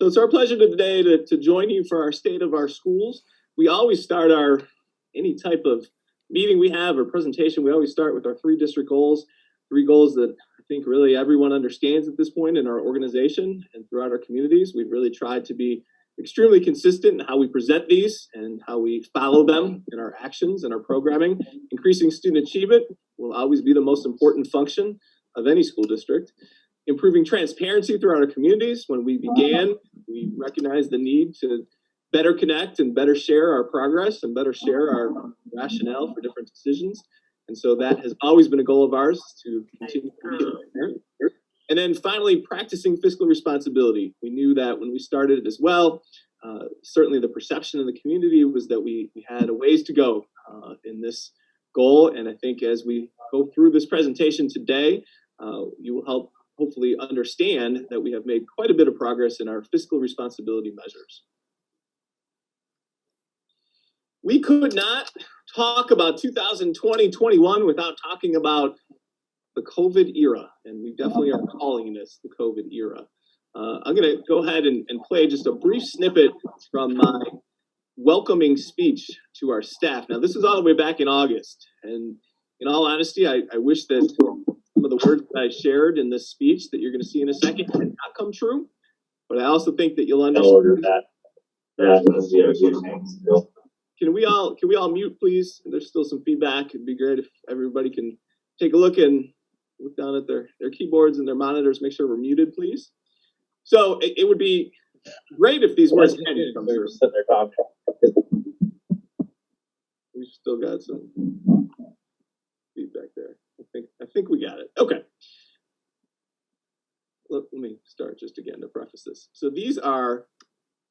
So it's our pleasure today to join you for our State of Our Schools. We always start any type of meeting we have or presentation, we always start with our three district goals, three goals that I think really everyone understands at this point in our organization and throughout our communities. We've really tried to be extremely consistent in how we present these and how we follow them in our actions and our programming. Increasing student achievement will always be the most important function of any school district. Improving transparency throughout our communities. When we began, we recognized the need to better connect and better share our progress and better share our rationale for different decisions. And so that has always been a goal of ours to continue to be transparent. And then finally, practicing fiscal responsibility. We knew that when we started as well, certainly the perception in the community was that we had a ways to go in this goal. And I think as we go through this presentation today, you will help hopefully understand that we have made quite a bit of progress in our fiscal responsibility measures. We could not talk about 2020-21 without talking about the COVID era, and we definitely are calling this the COVID era. I'm gonna go ahead and play just a brief snippet from my welcoming speech to our staff. Now, this is all the way back in August, and in all honesty, I wish that some of the words that I shared in this speech that you're going to see in a second had not come true, but I also think that you'll understand. Can we all mute, please? There's still some feedback. It'd be great if everybody can take a look and look down at their keyboards and their monitors. Make sure we're muted, please. So it would be great if these words had come true. We've still got some feedback there. I think we got it. Okay. Let me start just again to preface this. So these are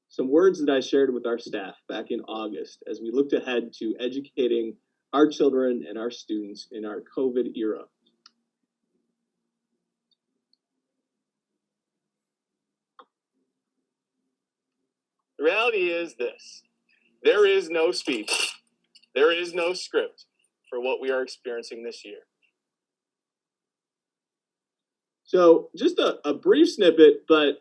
some words that I shared with our staff back in August as we looked ahead to educating our children and our students in our COVID era. The reality is this: there is no speech, there is no script for what we are experiencing this year. So just a brief snippet, but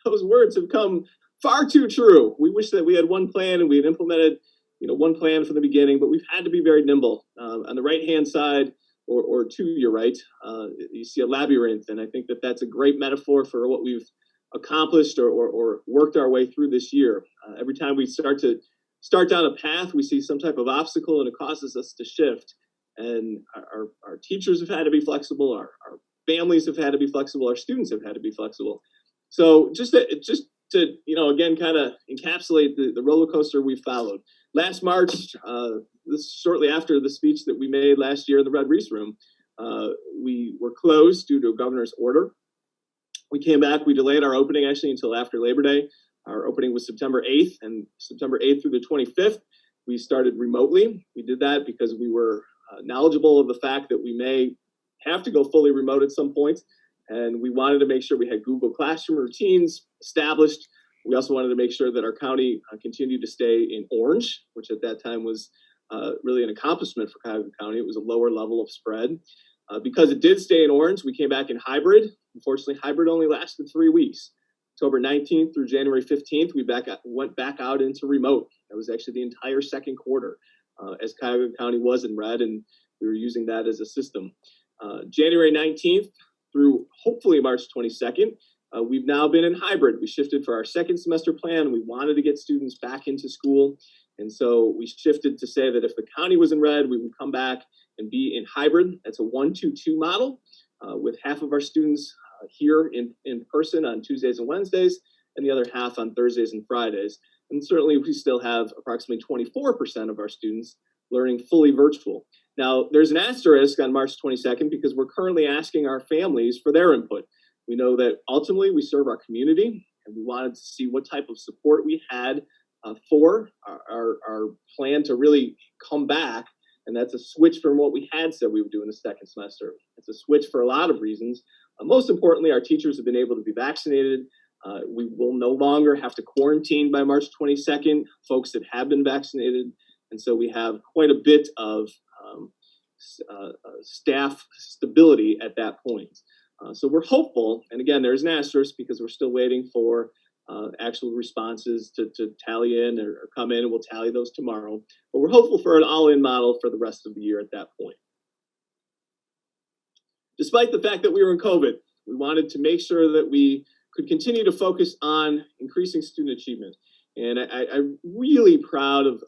those words have come far too true. We wish that we had one plan and we had implemented, one plan from the beginning, but we've had to be very nimble. On the right-hand side, or to your right, you see a labyrinth, and I think that that's a great metaphor for what we've accomplished or worked our way through this year. Every time we start down a path, we see some type of obstacle, and it causes us to shift. And our teachers have had to be flexible, our families have had to be flexible, our students have had to be flexible. So just to again, kind of encapsulate the roller coaster we followed. Last March, this shortly after the speech that we made last year in the Red Reese Room, we were closed due to a governor's order. We came back, we delayed our opening actually until after Labor Day. Our opening was September 8th, and September 8th through the 25th, we started remotely. We did that because we were knowledgeable of the fact that we may have to go fully remote at some point, and we wanted to make sure we had Google Classroom routines established. We also wanted to make sure that our county continued to stay in orange, which at that time was really an accomplishment for Cuyahoga County. It was a lower level of spread. Because it did stay in orange, we came back in hybrid. Unfortunately, hybrid only lasted 3 weeks. October 19th through January 15th, we went back out into remote. That was actually the entire second quarter as Cuyahoga County was in red, and we were using that as a system. January 19th through hopefully March 22nd, we've now been in hybrid. We shifted for our second semester plan. We wanted to get students back into school. And so we shifted to say that if the county was in red, we would come back and be in hybrid. That's a 1-2-2 model with half of our students here in person on Tuesdays and Wednesdays, and the other half on Thursdays and Fridays. And certainly we still have approximately 24% of our students learning fully virtual. Now, there's an asterisk on March 22nd because we're currently asking our families for their input. We know that ultimately we serve our community, and we wanted to see what type of support we had for our plan to really come back. And that's a switch from what we had said we would do in the second semester. It's a switch for a lot of reasons. Most importantly, our teachers have been able to be vaccinated. We will no longer have to quarantine by March 22nd, folks that have been vaccinated. And so we have quite a bit of staff stability at that point. So we're hopeful, and again, there's an asterisk because we're still waiting for actual responses to tally in or come in, and we'll tally those tomorrow. But we're hopeful for an all-in model for the rest of the year at that point. Despite the fact that we were in COVID, we wanted to make sure that we could continue to focus on increasing student achievement. And I'm really proud of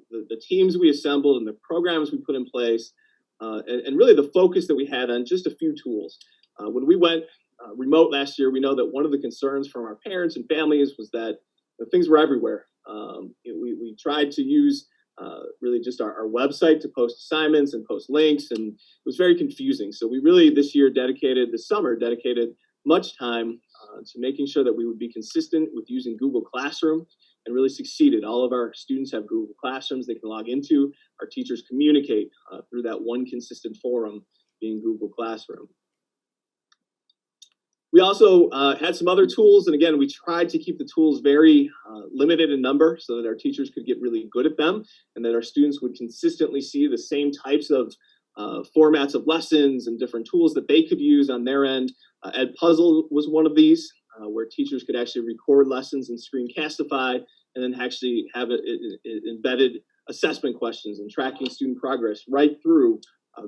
the teams we assembled and the programs we put in place, and really the focus that we had on just a few tools. When we went remote last year, we know that one of the concerns from our parents and families was that things were everywhere. We tried to use really just our website to post assignments and post links, and it was very confusing. So we really this summer dedicated much time to making sure that we would be consistent with using Google Classroom, and really succeeded. All of our students have Google Classrooms they can log into. Our teachers communicate through that one consistent forum being Google Classroom. We also had some other tools, and again, we tried to keep the tools very limited in number so that our teachers could get really good at them, and that our students would consistently see the same types of formats of lessons and different tools that they could use on their end. Edpuzzle was one of these, where teachers could actually record lessons and screencastify, and then actually have embedded assessment questions and tracking student progress right through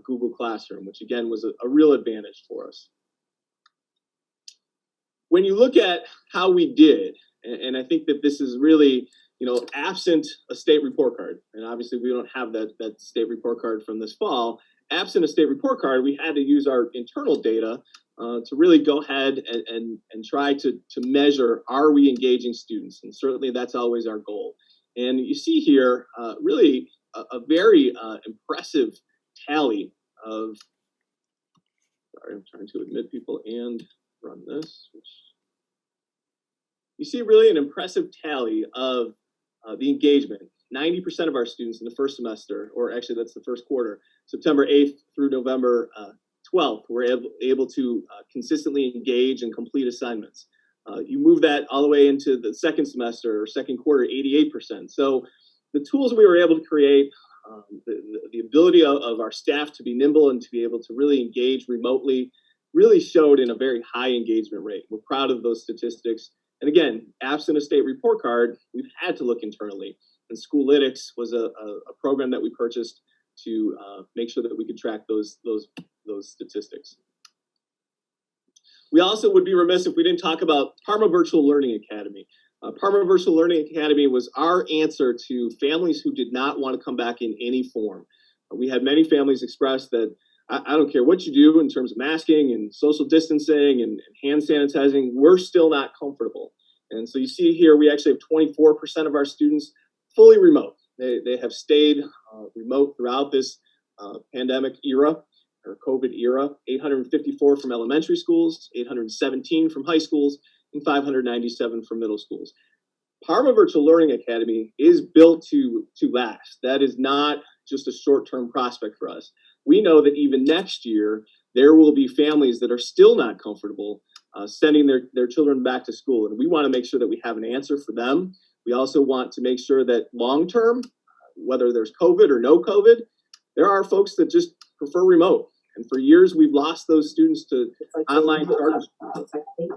Google Classroom, which again was a real advantage for us. When you look at how we did, and I think that this is really, absent a state report card, and obviously we don't have that state report card from this fall. Absent a state report card, we had to use our internal data to really go ahead and try to measure, are we engaging students? And certainly that's always our goal. And you see here really a very impressive tally of, sorry, I'm trying to admit people and run this. You see really an impressive tally of the engagement. 90% of our students in the first semester, or actually that's the first quarter, September 8th through November 12th, were able to consistently engage and complete assignments. You move that all the way into the second semester or second quarter, 88%. So the tools we were able to create, the ability of our staff to be nimble and to be able to really engage remotely really showed in a very high engagement rate. We're proud of those statistics. And again, absent a state report card, we've had to look internally. And Schoolytics was a program that we purchased to make sure that we could track those statistics. We also would be remiss if we didn't talk about Parma Virtual Learning Academy. Parma Virtual Learning Academy was our answer to families who did not want to come back in any form. We had many families express that I don't care what you do in terms of masking and social distancing and hand sanitizing, we're still not comfortable. And so you see here, we actually have 24% of our students fully remote. They have stayed remote throughout this pandemic era or COVID era. 854 from elementary schools, 817 from high schools, and 597 from middle schools. Parma Virtual Learning Academy is built to last. That is not just a short-term prospect for us. We know that even next year, there will be families that are still not comfortable sending their children back to school. And we want to make sure that we have an answer for them. We also want to make sure that long-term, whether there's COVID or no COVID, there are folks that just prefer remote. And for years, we've lost those students to online charter schools.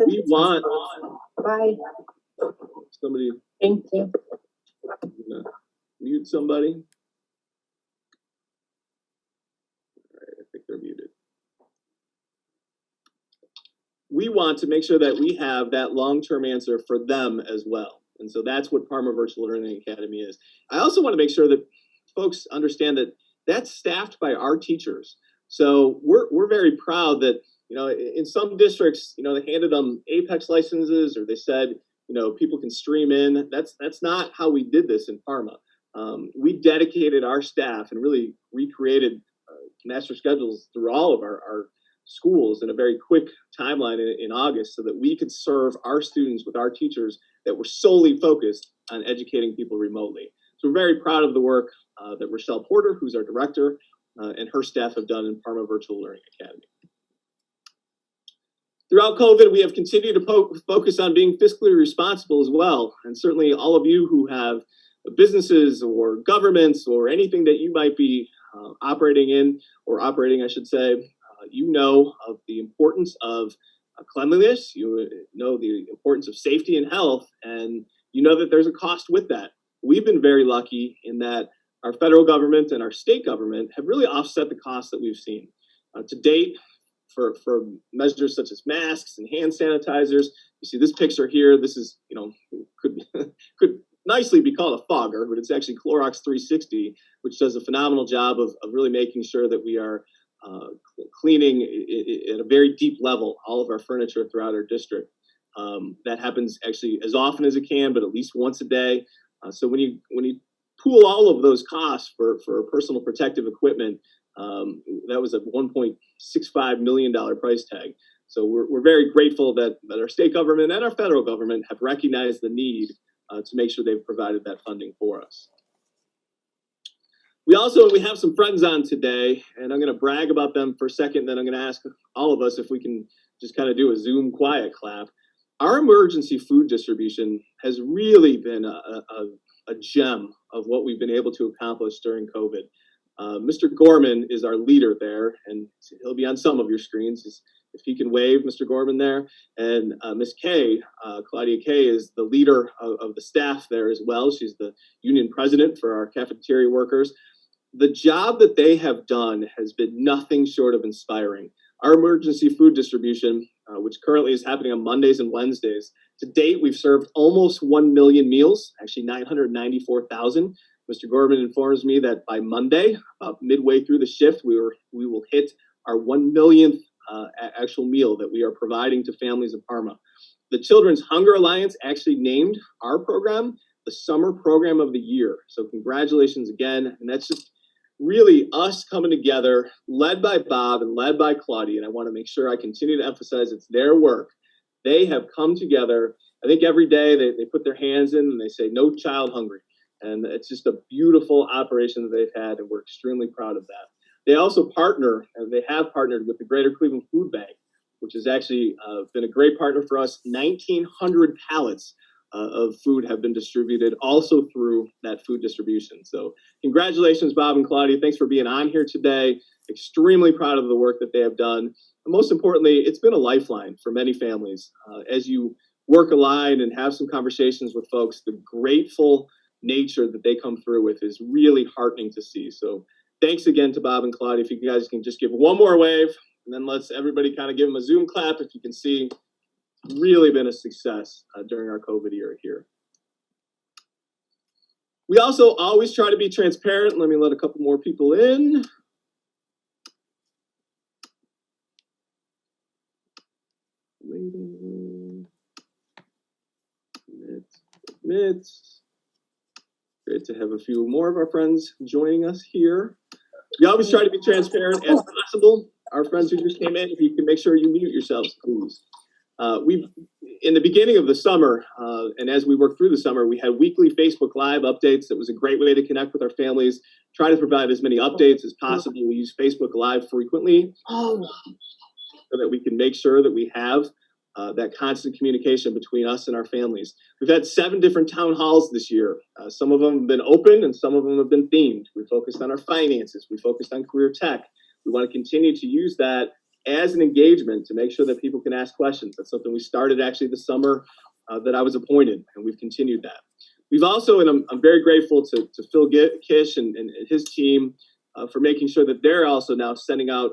We want somebody. Thank you. Mute somebody. All right, I think they're muted. We want to make sure that we have that long-term answer for them as well. And so that's what Parma Virtual Learning Academy is. I also want to make sure that folks understand that that's staffed by our teachers. So we're very proud that, in some districts, they handed them Apex licenses, or they said, people can stream in. That's not how we did this in Parma. We dedicated our staff and really recreated master schedules through all of our schools in a very quick timeline in August, so that we could serve our students with our teachers that were solely focused on educating people remotely. So we're very proud of the work that Rochelle Porter, who's our director, and her staff have done in Parma Virtual Learning Academy. Throughout COVID, we have continued to focus on being fiscally responsible as well. And certainly all of you who have businesses or governments or anything that you might be operating, I should say, of the importance of cleanliness, you know the importance of safety and health, and you know that there's a cost with that. We've been very lucky in that our federal government and our state government have really offset the costs that we've seen. To date, for measures such as masks and hand sanitizers, you see this picture here. This is, could nicely be called a fogger, but it's actually Clorox 360, which does a phenomenal job of really making sure that we are cleaning at a very deep level all of our furniture throughout our district. That happens actually as often as it can, but at least once a day. So when you pool all of those costs for personal protective equipment, that was a $1.65 million price tag. So we're very grateful that our state government and our federal government have recognized the need to make sure they've provided that funding for us. We have some friends on today, and I'm going to brag about them for a second, then I'm going to ask all of us if we can just kind of do a Zoom quiet clap. Our emergency food distribution has really been a gem of what we've been able to accomplish during COVID. Mr. Gorman is our leader there, and he'll be on some of your screens. If he can wave, Mr. Gorman there. And Ms. Kay, Claudia Kay, is the leader of the staff there as well. She's the union president for our cafeteria workers. The job that they have done has been nothing short of inspiring. Our emergency food distribution, which currently is happening on Mondays and Wednesdays, to date, we've served almost 1 million meals, actually 994,000. Mr. Gorman informs me that by Monday, about midway through the shift, we will hit our 1 millionth actual meal that we are providing to families of Parma. The Children's Hunger Alliance actually named our program the Summer Program of the Year. So congratulations again. And that's just really us coming together, led by Bob and led by Claudia. And I want to make sure I continue to emphasize it's their work. They have come together. I think every day they put their hands in and they say, no child hungry. And it's just a beautiful operation that they've had, and we're extremely proud of that. They also partner, and they have partnered with the Greater Cleveland Food Bank, which has actually been a great partner for us. 1,900 pallets of food have been distributed also through that food distribution. So congratulations, Bob and Claudia. Thanks for being on here today. Extremely proud of the work that they have done. And most importantly, it's been a lifeline for many families. As you work a line and have some conversations with folks, the grateful nature that they come through with is really heartening to see. So thanks again to Bob and Claudia. If you guys can just give one more wave, and then let's everybody kind of give them a Zoom clap. If you can see, really been a success during our COVID year here. We also always try to be transparent. Let me let a couple more people in. Waiting. Admits. Great to have a few more of our friends joining us here. We always try to be transparent as possible. Our friends who just came in, if you can make sure you mute yourselves, please. In the beginning of the summer, and as we worked through the summer, we had weekly Facebook Live updates. That was a great way to connect with our families, try to provide as many updates as possible. We use Facebook Live frequently so that we can make sure that we have that constant communication between us and our families. We've had 7 different town halls this year. Some of them have been open and some of them have been themed. We focused on our finances. We focused on career tech. We want to continue to use that as an engagement to make sure that people can ask questions. That's something we started actually the summer that I was appointed, and we've continued that. We've also, and I'm very grateful to Phil Kish and his team for making sure that they're also now sending out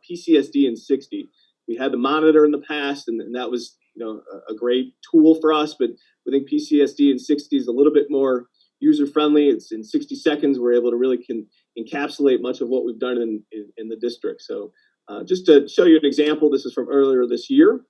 PCSD in 60. We had the monitor in the past, and that was a great tool for us, but we think PCSD in 60 is a little bit more user-friendly. It's in 60 seconds. We're able to really encapsulate much of what we've done in the district. So just to show you an example, this is from earlier this year.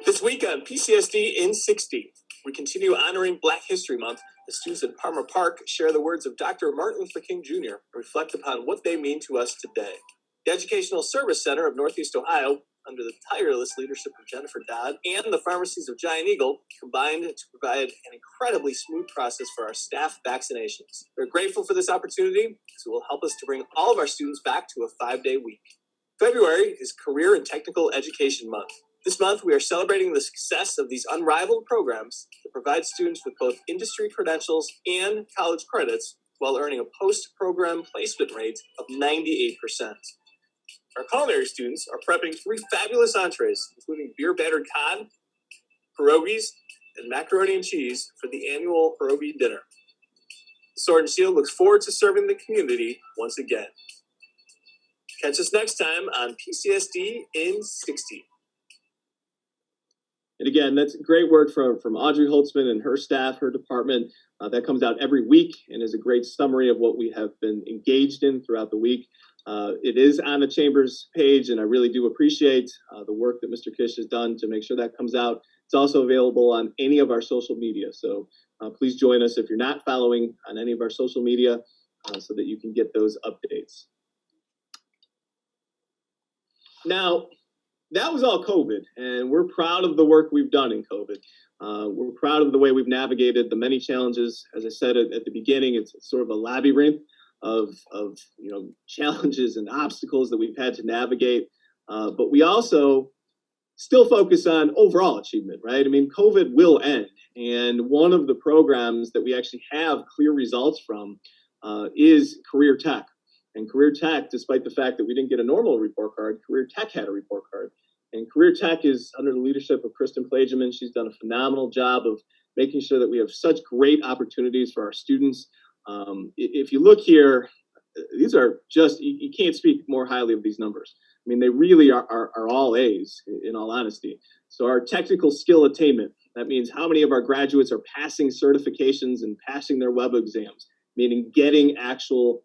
This week on PCSD in 60, we continue honoring Black History Month. The students at Parma Park share the words of Dr. Martin Luther King Jr. and reflect upon what they mean to us today. The Educational Service Center of Northeast Ohio, under the tireless leadership of Jennifer Dodd, and the pharmacies of Giant Eagle combined to provide an incredibly smooth process for our staff vaccinations. We're grateful for this opportunity because it will help us to bring all of our students back to a 5-day week. February is Career and Technical Education Month. This month, we are celebrating the success of these unrivaled programs that provide students with both industry credentials and college credits while earning a post-program placement rate of 98%. Our culinary students are prepping 3 fabulous entrees, including beer-battered cod, pierogies, and macaroni and cheese for the annual pierogi dinner. Sword and Shield looks forward to serving the community once again. Catch us next time on PCSD in 60. And again, that's great work from Audrey Holtzman and her staff, her department. That comes out every week and is a great summary of what we have been engaged in throughout the week. It is on the Chamber's page, and I really do appreciate the work that Mr. Kish has done to make sure that comes out. It's also available on any of our social media, so please join us if you're not following on any of our social media so that you can get those updates. Now, that was all COVID, and we're proud of the work we've done in COVID. We're proud of the way we've navigated the many challenges. As I said at the beginning, it's sort of a labyrinth of challenges and obstacles that we've had to navigate. But we also still focus on overall achievement, right? I mean, COVID will end, and one of the programs that we actually have clear results from is Career Tech. And Career Tech, despite the fact that we didn't get a normal report card, Career Tech had a report card. And Career Tech is under the leadership of Kristen Plageman. She's done a phenomenal job of making sure that we have such great opportunities for our students. If you look here, these are just, you can't speak more highly of these numbers. I mean, they really are all A's, in all honesty. So our technical skill attainment, that means how many of our graduates are passing certifications and passing their web exams, meaning getting actual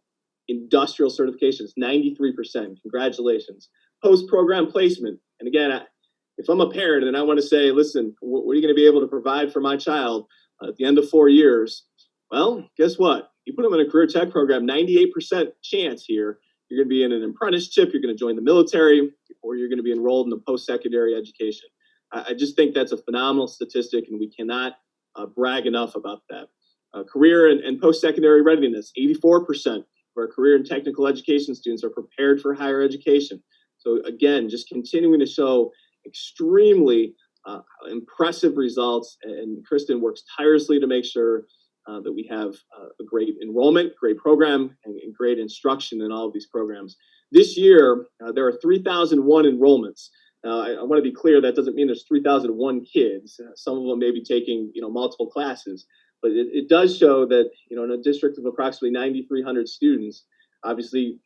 industrial certifications, 93%. Congratulations. Post-program placement. And again, if I'm a parent and I want to say, listen, what are you going to be able to provide for my child at the end of 4 years? Well, guess what? You put them in a career tech program, 98% chance here, you're going to be in an apprenticeship, you're going to join the military, or you're going to be enrolled in a post-secondary education. I just think that's a phenomenal statistic, and we cannot brag enough about that. Career and post-secondary readiness, 84% of our career and technical education students are prepared for higher education. So again, just continuing to show extremely impressive results, and Kristen works tirelessly to make sure that we have a great enrollment, great program, and great instruction in all of these programs. This year, there are 3,001 enrollments. I want to be clear, that doesn't mean there's 3,001 kids. Some of them may be taking multiple classes, but it does show that in a district of approximately 9,300 students, obviously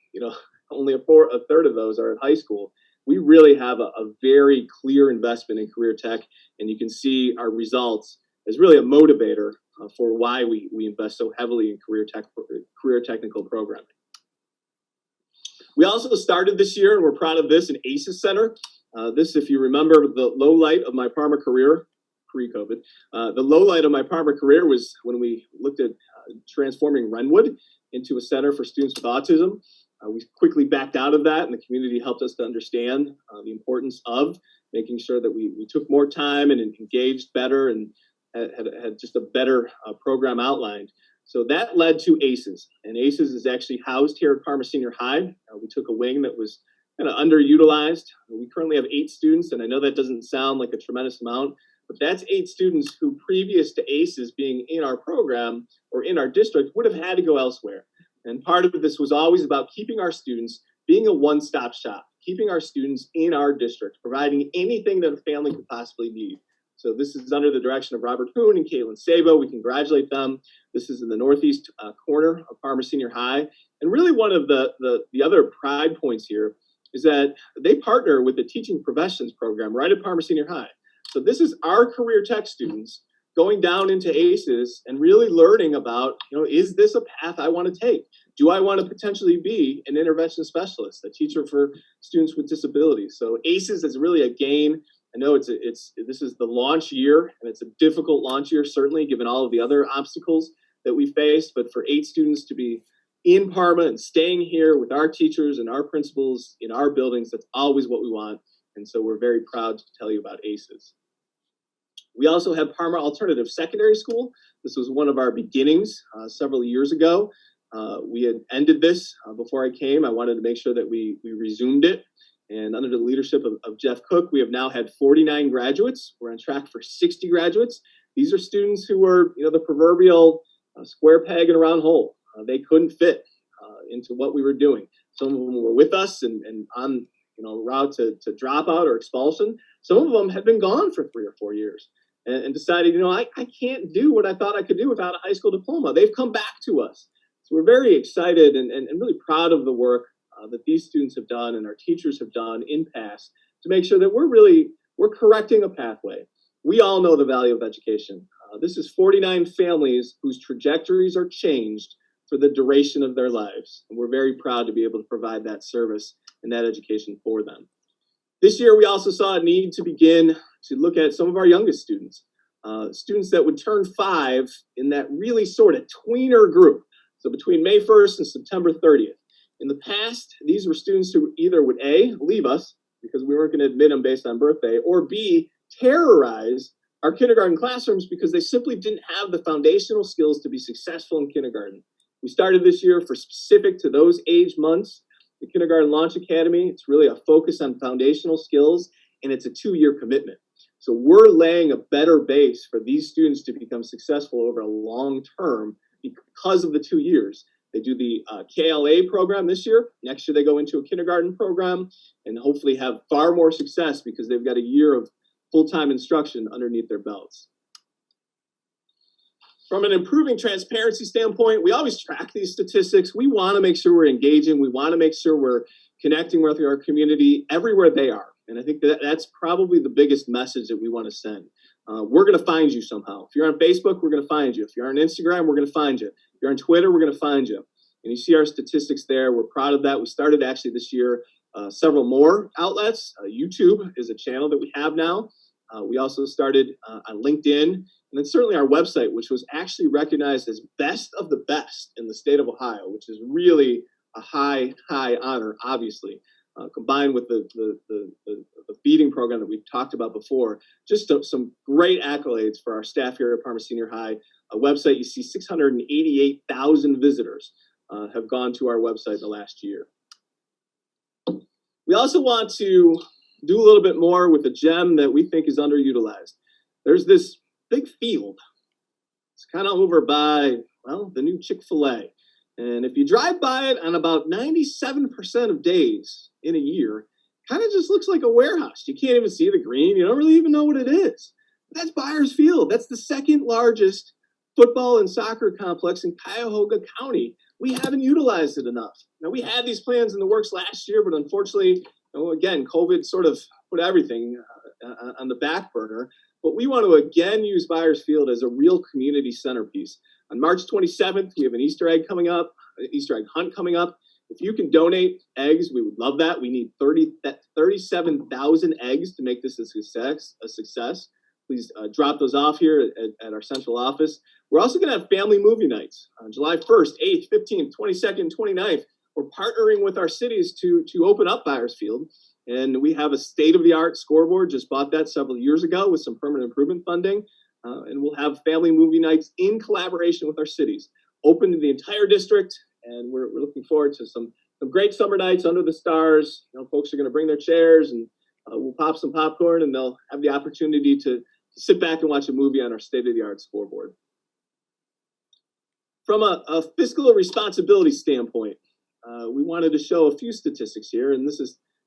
only a third of those are at high school. We really have a very clear investment in career tech, and you can see our results as really a motivator for why we invest so heavily in career technical programming. We also started this year, and we're proud of this, an ACES Center. This, if you remember, the low light of my Parma career, pre-COVID, the low light of my Parma career was when we looked at transforming Renwood into a center for students with autism. We quickly backed out of that, and the community helped us to understand the importance of making sure that we took more time and engaged better and had just a better program outlined. So that led to ACES, and ACES is actually housed here at Parma Senior High. We took a wing that was kind of underutilized. We currently have 8 students, and I know that doesn't sound like a tremendous amount, but that's 8 students who, previous to ACES being in our program or in our district, would have had to go elsewhere. And part of this was always about keeping our students, being a one-stop shop, keeping our students in our district, providing anything that a family could possibly need. So this is under the direction of Robert Hoon and Caitlin Sabo. We congratulate them. This is in the northeast corner of Parma Senior High. And really one of the other pride points here is that they partner with the Teaching Professions program right at Parma Senior High. So this is our career tech students going down into ACES and really learning about, is this a path I want to take? Do I want to potentially be an intervention specialist, a teacher for students with disabilities? So ACES is really a gain. I know this is the launch year, and it's a difficult launch year, certainly, given all of the other obstacles that we faced. But for 8 students to be in Parma and staying here with our teachers and our principals in our buildings, that's always what we want. And so we're very proud to tell you about ACES. We also have Parma Alternative Secondary School. This was one of our beginnings several years ago. We had ended this before I came. I wanted to make sure that we resumed it. And under the leadership of Jeff Cook, we have now had 49 graduates. We're on track for 60 graduates. These are students who were, the proverbial square peg in a round hole. they couldn't fit into what we were doing. Some of them were with us and on route to dropout or expulsion. Some of them had been gone for 3 or 4 years and decided, I can't do what I thought I could do without a high school diploma. They've come back to us. So we're very excited and really proud of the work that these students have done and our teachers have done in past to make sure that we're correcting a pathway. We all know the value of education. This is 49 families whose trajectories are changed for the duration of their lives. And we're very proud to be able to provide that service and that education for them. This year, we also saw a need to begin to look at some of our youngest students, students that would turn 5 in that really sort of tweener group. So between May 1st and September 30th. In the past, these were students who either would A, leave us because we weren't going to admit them based on birthday, or B, terrorize our kindergarten classrooms because they simply didn't have the foundational skills to be successful in kindergarten. We started this year for specific to those age months, the Kindergarten Launch Academy. It's really a focus on foundational skills, and it's a 2-year commitment. So we're laying a better base for these students to become successful over a long term because of the 2 years. They do the KLA program this year. Next year, they go into a kindergarten program and hopefully have far more success because they've got a year of full-time instruction underneath their belts. From an improving transparency standpoint, we always track these statistics. We want to make sure we're engaging. We want to make sure we're connecting with our community everywhere they are. And I think that's probably the biggest message that we want to send. We're going to find you somehow. If you're on Facebook, we're going to find you. If you're on Instagram, we're going to find you. If you're on Twitter, we're going to find you. And you see our statistics there. We're proud of that. We started actually this year several more outlets. YouTube is a channel that we have now. We also started on LinkedIn, and then certainly our website, which was actually recognized as best of the best in the state of Ohio, which is really a high honor, obviously, combined with the feeding program that we've talked about before. Just some great accolades for our staff here at Parma Senior High. A website, you see 688,000 visitors have gone to our website in the last year. We also want to do a little bit more with a gem that we think is underutilized. There's this big field. It's kind of over by, well, the new Chick-fil-A. And if you drive by it on about 97% of days in a year, kind of just looks like a warehouse. You can't even see the green. You don't really even know what it is. That's Byers Field. That's the second largest football and soccer complex in Cuyahoga County. We haven't utilized it enough. Now, we had these plans in the works last year, but unfortunately, again, COVID sort of put everything on the back burner. But we want to again use Byers Field as a real community centerpiece. On March 27th, we have an Easter egg hunt coming up. If you can donate eggs, we would love that. We need 37,000 eggs to make this a success. Please drop those off here at our central office. We're also going to have family movie nights on July 1st, 8th, 15th, 22nd, 29th. We're partnering with our cities to open up Byers Field. And we have a state-of-the-art scoreboard, just bought that several years ago with some permanent improvement funding. And we'll have family movie nights in collaboration with our cities, open to the entire district. And we're looking forward to some great summer nights under the stars. Folks are going to bring their chairs and we'll pop some popcorn and they'll have the opportunity to sit back and watch a movie on our state-of-the-art scoreboard. From a fiscal responsibility standpoint, we wanted to show a few statistics here, and this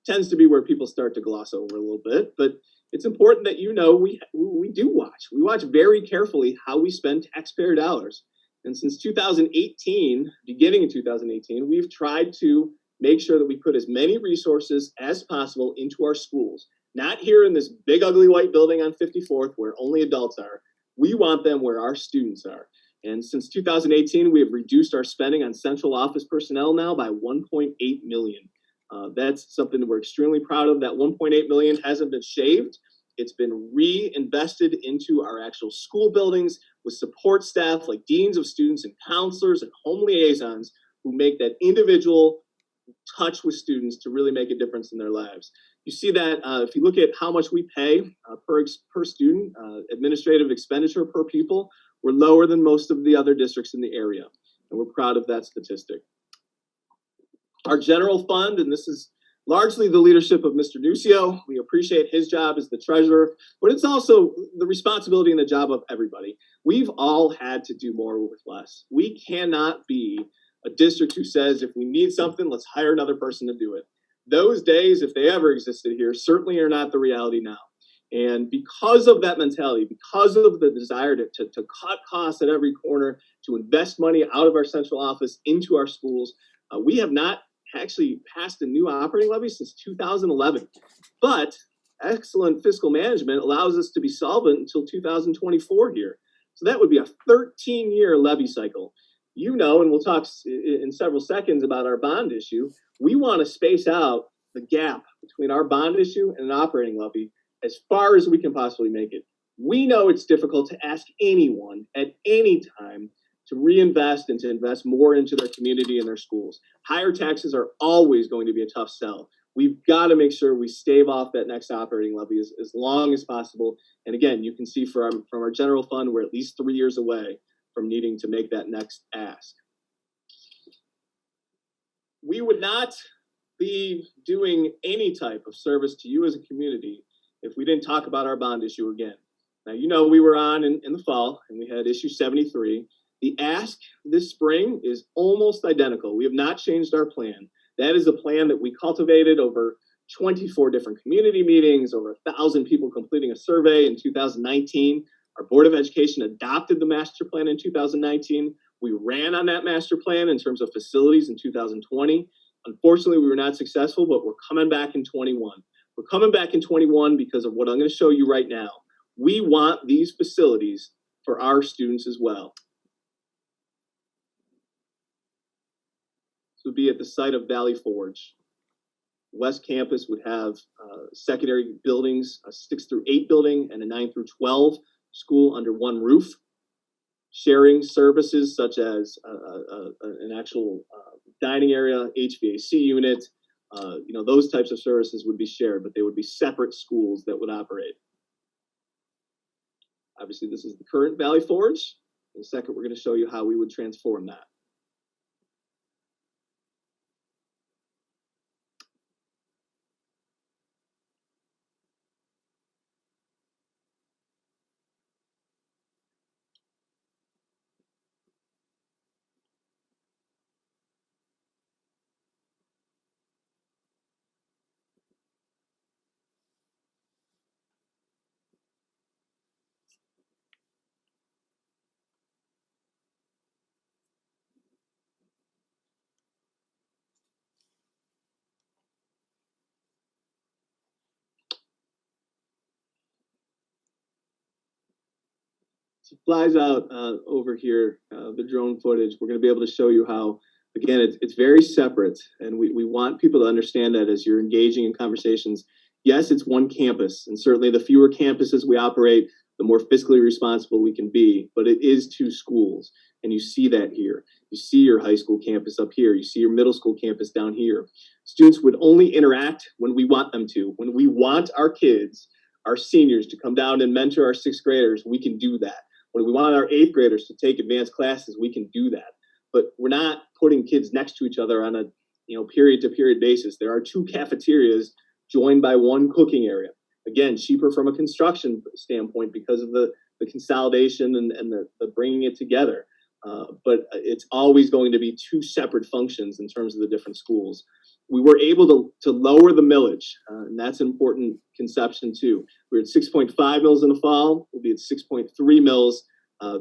tends to be where people start to gloss over a little bit, but it's important that we do watch. We watch very carefully how we spend taxpayer dollars. And since 2018, beginning in 2018, we've tried to make sure that we put as many resources as possible into our schools. Not here in this big ugly white building on 54th where only adults are. We want them where our students are. And since 2018, we have reduced our spending on central office personnel now by $1.8 million. That's something that we're extremely proud of. That $1.8 million hasn't been shaved. It's been reinvested into our actual school buildings with support staff like deans of students and counselors and home liaisons who make that individual touch with students to really make a difference in their lives. You see that if you look at how much we pay per student, administrative expenditure per pupil, we're lower than most of the other districts in the area, and we're proud of that statistic. Our general fund, and this is largely the leadership of Mr. Nucio. We appreciate his job as the treasurer, but it's also the responsibility and the job of everybody. We've all had to do more with less. We cannot be a district who says, if we need something, let's hire another person to do it. Those days, if they ever existed here, certainly are not the reality now. And because of that mentality, because of the desire to cut costs at every corner, to invest money out of our central office into our schools, we have not actually passed a new operating levy since 2011. But excellent fiscal management allows us to be solvent until 2024 here. So that would be a 13-year levy cycle. You know, and we'll talk in several seconds about our bond issue. We want to space out the gap between our bond issue and an operating levy as far as we can possibly make it. We know it's difficult to ask anyone at any time to reinvest and to invest more into their community and their schools. Higher taxes are always going to be a tough sell. We've got to make sure we stave off that next operating levy as long as possible. And again, you can see from our general fund, we're at least 3 years away from needing to make that next ask. We would not be doing any type of service to you as a community if we didn't talk about our bond issue again. Now, you know, we were on in the fall and we had issue 73. The ask this spring is almost identical. We have not changed our plan. That is a plan that we cultivated over 24 different community meetings, over 1,000 people completing a survey in 2019. Our Board of Education adopted the master plan in 2019. We ran on that master plan in terms of facilities in 2020. Unfortunately, we were not successful, but we're coming back in 21. We're coming back in 21 because of what I'm going to show you right now. We want these facilities for our students as well. This would be at the site of Valley Forge. West Campus would have secondary buildings, a 6 through 8 building and a 9 through 12 school under one roof, sharing services such as an actual dining area, HVAC unit, those types of services would be shared, but they would be separate schools that would operate. Obviously, this is the current Valley Forge. In a second, we're going to show you how we would transform that. So flies out over here, the drone footage. We're going to be able to show you how, again, it's very separate. And we want people to understand that as you're engaging in conversations. Yes, it's one campus. And certainly the fewer campuses we operate, the more fiscally responsible we can be. But it is 2 schools. And you see that here. You see your high school campus up here. You see your middle school campus down here. Students would only interact when we want them to. When we want our kids, our seniors, to come down and mentor our 6th graders, we can do that. When we want our 8th graders to take advanced classes, we can do that. But we're not putting kids next to each other on a period to period basis. There are 2 cafeterias joined by 1 cooking area. Again, cheaper from a construction standpoint because of the consolidation and the bringing it together. But it's always going to be 2 separate functions in terms of the different schools. We were able to lower the millage, and that's an important conception too. We're at 6.5 mils in the fall. We'll be at 6.3 mils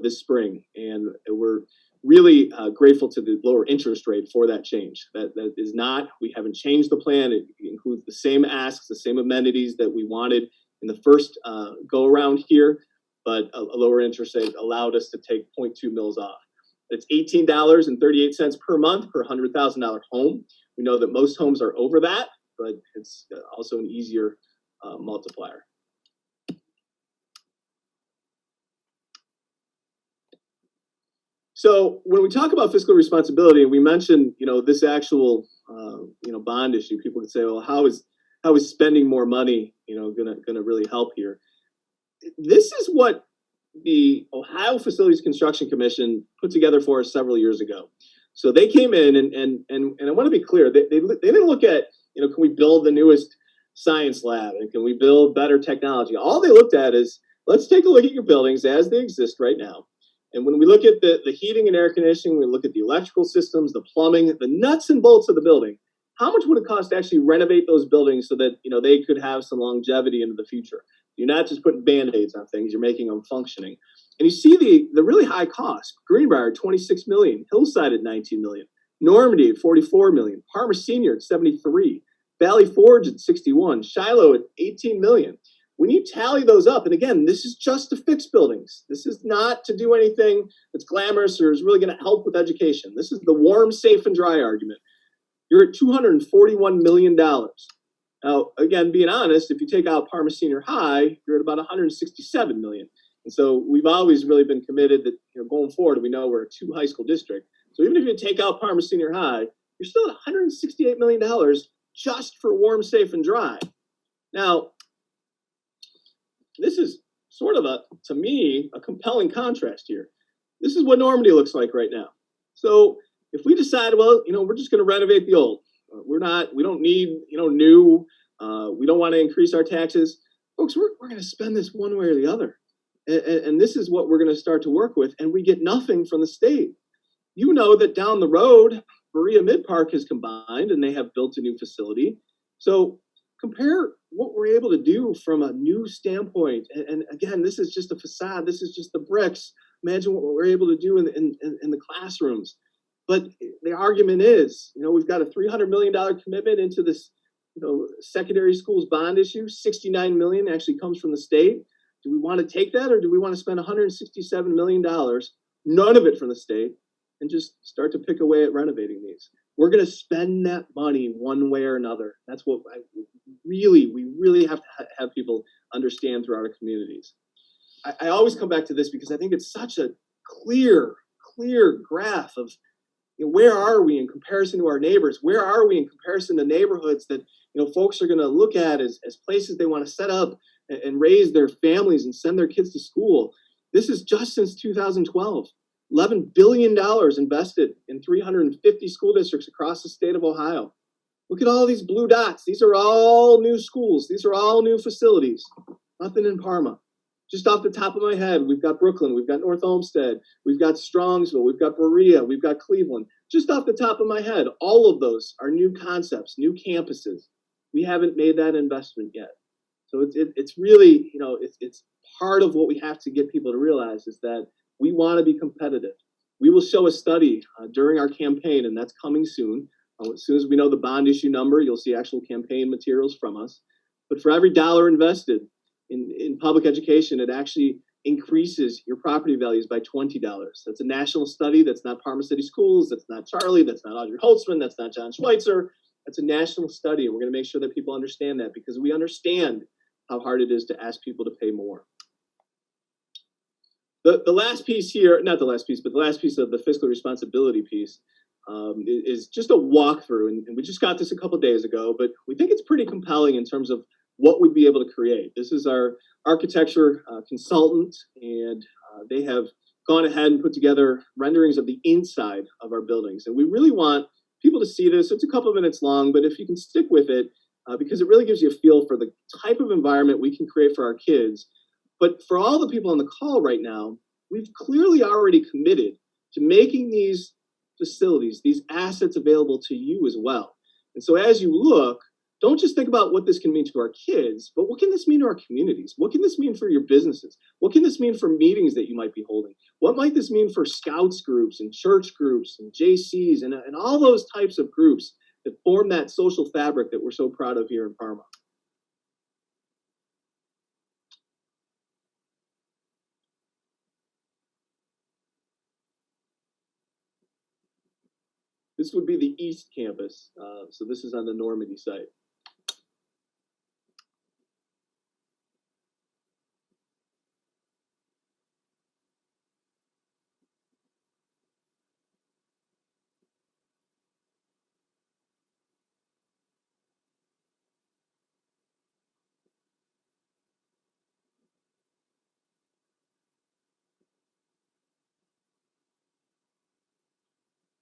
this spring, and we're really grateful to the lower interest rate for that change. That is not, we haven't changed the plan. It includes the same asks, the same amenities that we wanted in the first go around here, but a lower interest rate allowed us to take 0.2 mils off. It's $18.38 per month per $100,000 home. We know that most homes are over that, but it's also an easier multiplier. So when we talk about fiscal responsibility, and we mentioned, this actual, bond issue, people could say, well, how is spending more money, gonna really help here? This is what the Ohio Facilities Construction Commission put together for us several years ago. So they came in and I want to be clear, they didn't look at, can we build the newest science lab and can we build better technology? All they looked at is, let's take a look at your buildings as they exist right now. And when we look at the heating and air conditioning, we look at the electrical systems, the plumbing, the nuts and bolts of the building, how much would it cost to actually renovate those buildings so that they could have some longevity into the future? You're not just putting band-aids on things, you're making them functioning. And you see the really high cost. Greenbrier, 26 million, Hillside at 19 million, Normandy at 44 million, Parma Senior at 73, Valley Forge at 61, Shiloh at 18 million. When you tally those up, and again, this is just to fix buildings. This is not to do anything that's glamorous or is really going to help with education. This is the warm, safe, and dry argument. You're at $241 million. Now, again, being honest, if you take out Parma Senior High, you're at about $167 million. And so we've always really been committed that going forward, we know we're a 2 high school district. So even if you take out Parma Senior High, you're still at $168 million just for warm, safe, and dry. Now, this is sort of to me, a compelling contrast here. This is what Normandy looks like right now. So if we decide, well, we're just going to renovate the old, we don't need, new, we don't want to increase our taxes, folks, we're going to spend this one way or the other. And this is what we're going to start to work with. And we get nothing from the state. You know that down the road, Berea Mid Park has combined and they have built a new facility. So compare what we're able to do from a new standpoint. And again, this is just a facade. This is just the bricks. Imagine what we're able to do in the classrooms. But the argument is, we've got a $300 million commitment into this, secondary schools bond issue. $69 million actually comes from the state. Do we want to take that, or do we want to spend $167 million, none of it from the state, and just start to pick away at renovating these? We're going to spend that money one way or another. That's what we really have to have people understand throughout our communities. I always come back to this because I think it's such a clear graph of where are we in comparison to our neighbors? Where are we in comparison to neighborhoods that folks are going to look at as places they want to set up and raise their families and send their kids to school? This is just since 2012. $11 billion invested in 350 school districts across the state of Ohio. Look at all these blue dots. These are all new schools. These are all new facilities. Nothing in Parma. Just off the top of my head, we've got Brooklyn, we've got North Olmsted, we've got Strongsville, we've got Berea, we've got Cleveland. Just off the top of my head, all of those are new concepts, new campuses. We haven't made that investment yet. So it's really, it's part of what we have to get people to realize is that we want to be competitive. We will show a study during our campaign, and that's coming soon. As soon as we know the bond issue number, you'll see actual campaign materials from us. But for every dollar invested in public education, it actually increases your property values by $20. That's a national study. That's not Parma City Schools. That's not Charlie. That's not Audrey Holtzman. That's not John Schweitzer. That's a national study, and we're going to make sure that people understand that because we understand how hard it is to ask people to pay more. The last piece here, not the last piece, but the last piece of the fiscal responsibility piece is just a walkthrough. And we just got this a couple of days ago, but we think it's pretty compelling in terms of what we'd be able to create. This is our architecture consultant, and they have gone ahead and put together renderings of the inside of our buildings. And we really want people to see this. It's a couple of minutes long, but if you can stick with it, because it really gives you a feel for the type of environment we can create for our kids. But for all the people on the call right now, we've clearly already committed to making these facilities, these assets available to you as well. And so as you look, don't just think about what this can mean to our kids, but what can this mean to our communities? What can this mean for your businesses? What can this mean for meetings that you might be holding? What might this mean for scouts groups and church groups and JCs and all those types of groups that form that social fabric that we're so proud of here in Parma? This would be the East Campus. So this is on the Normandy site.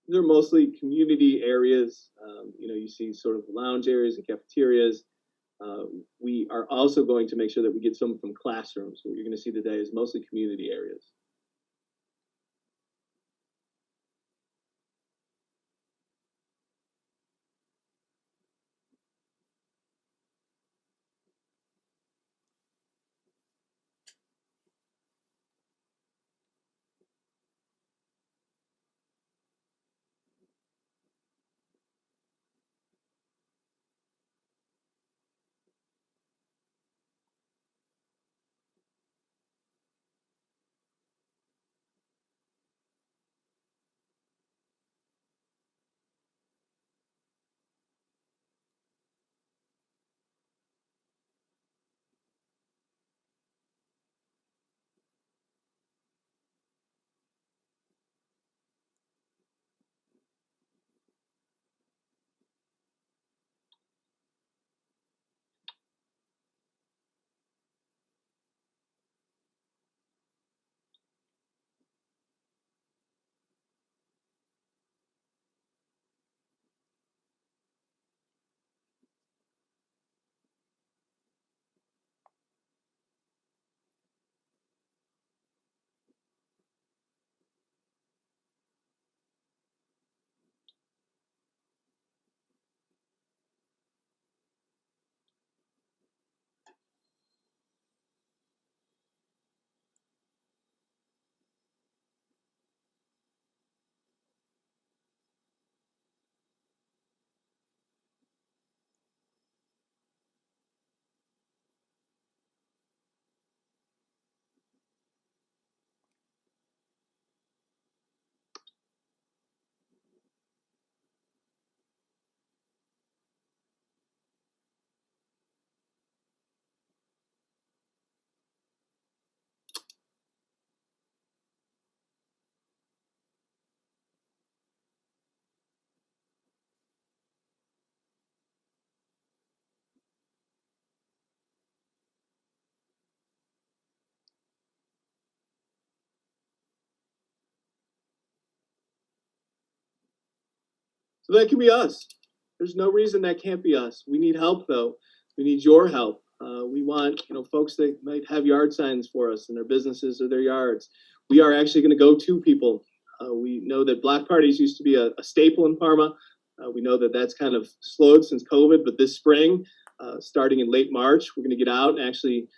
They're mostly community areas. You see sort of lounge areas and cafeterias. We are also going to make sure that we get some from classrooms. What you're going to see today is mostly community areas. So that can be us. There's no reason that can't be us. We need help, though. We need your help. We want, folks that might have yard signs for us in their businesses or their yards. We are actually going to go to people. We know that block parties used to be a staple in Parma. We know that that's kind of slowed since COVID, but this spring, starting in late March, we're going to get out and actually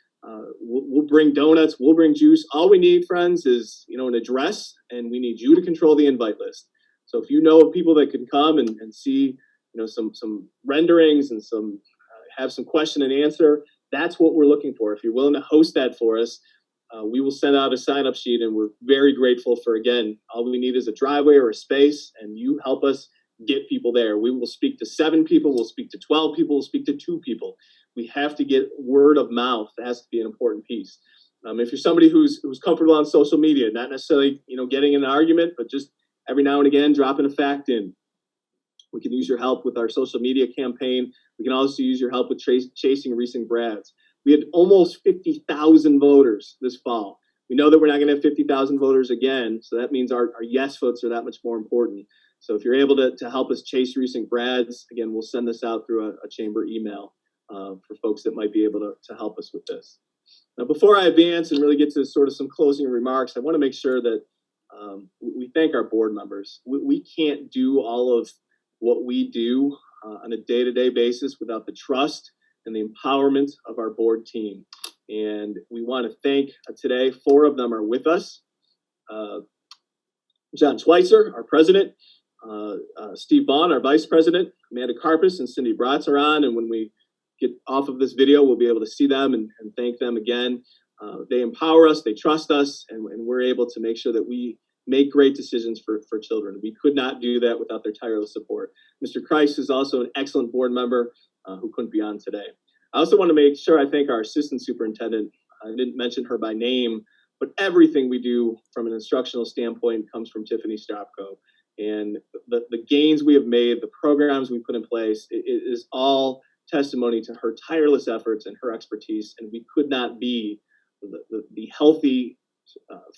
we'll bring donuts, we'll bring juice. All we need, friends, is an address, and we need you to control the invite list. So if you know of people that can come and see some renderings and some have some question and answer, that's what we're looking for. If you're willing to host that for us, we will send out a sign-up sheet, and we're very grateful for, again, all we need is a driveway or a space, and you help us get people there. We will speak to 7 people, we'll speak to 12 people, we'll speak to 2 people. We have to get word of mouth. That has to be an important piece. If you're somebody who's comfortable on social media, not necessarily getting in an argument, but just every now and again dropping a fact in, we can use your help with our social media campaign. We can also use your help with chasing recent grads. We had almost 50,000 voters this fall. We know that we're not going to have 50,000 voters again, so that means our yes votes are that much more important. So if you're able to help us chase recent grads, again, we'll send this out through a chamber email for folks that might be able to help us with this. Now, before I advance and really get to sort of some closing remarks, I want to make sure that we thank our board members. We can't do all of what we do on a day-to-day basis without the trust and the empowerment of our board team. And we want to thank today, 4 of them are with us. John Schweitzer, our president, Steve Vaughn, our vice president, Amanda Karpus and Cindy Bratz are on. And when we get off of this video, we'll be able to see them and thank them again. They empower us, they trust us, and we're able to make sure that we make great decisions for children. We could not do that without their tireless support. Mr. Christ is also an excellent board member who couldn't be on today. I also want to make sure I thank our assistant superintendent. I didn't mention her by name, but everything we do from an instructional standpoint comes from Tiffany Stropko. And the gains we have made, the programs we put in place, it is all testimony to her tireless efforts and her expertise. And we could not be the healthy,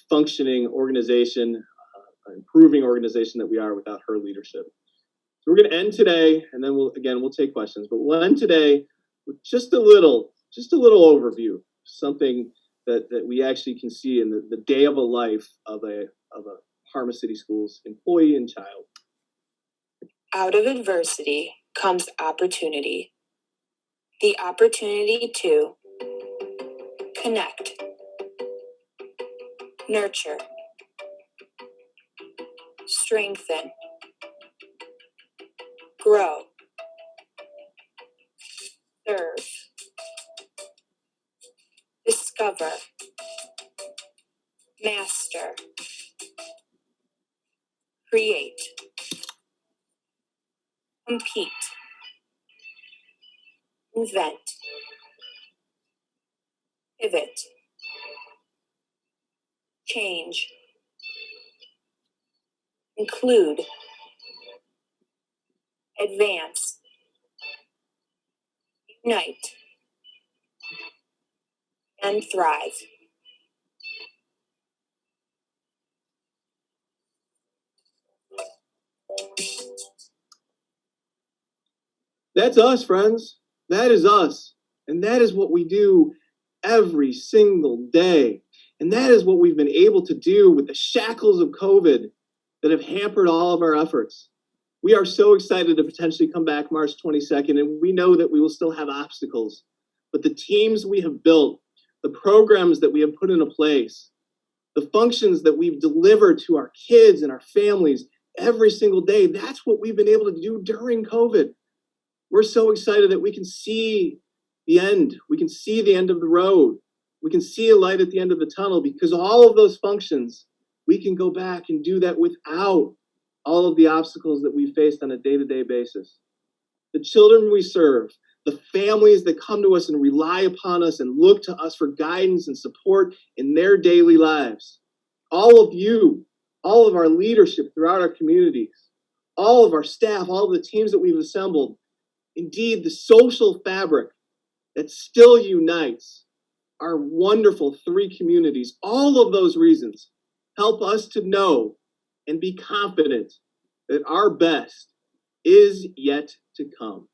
functioning organization, improving organization that we are without her leadership. So we're going to end today, and then we'll take questions. But we'll end today with just a little overview, something that we actually can see in the day of a life of a Parma City Schools employee and child. Out of adversity comes opportunity. The opportunity to connect, nurture, strengthen, grow, serve, discover, master, create, compete, invent, pivot, change, include, advance, unite, and thrive. That's us, friends. That is us. And that is what we do every single day. And that is what we've been able to do with the shackles of COVID that have hampered all of our efforts. We are so excited to potentially come back March 22nd, and we know that we will still have obstacles. But the teams we have built, the programs that we have put into place, the functions that we've delivered to our kids and our families every single day, that's what we've been able to do during COVID. We're so excited that we can see the end. We can see the end of the road. We can see a light at the end of the tunnel, because all of those functions, we can go back and do that without all of the obstacles that we faced on a day-to-day basis. The children we serve, the families that come to us and rely upon us and look to us for guidance and support in their daily lives. All of you, all of our leadership throughout our communities, all of our staff, all of the teams that we've assembled, indeed the social fabric that still unites our wonderful 3 communities, all of those reasons help us to know and be confident that our best is yet to come.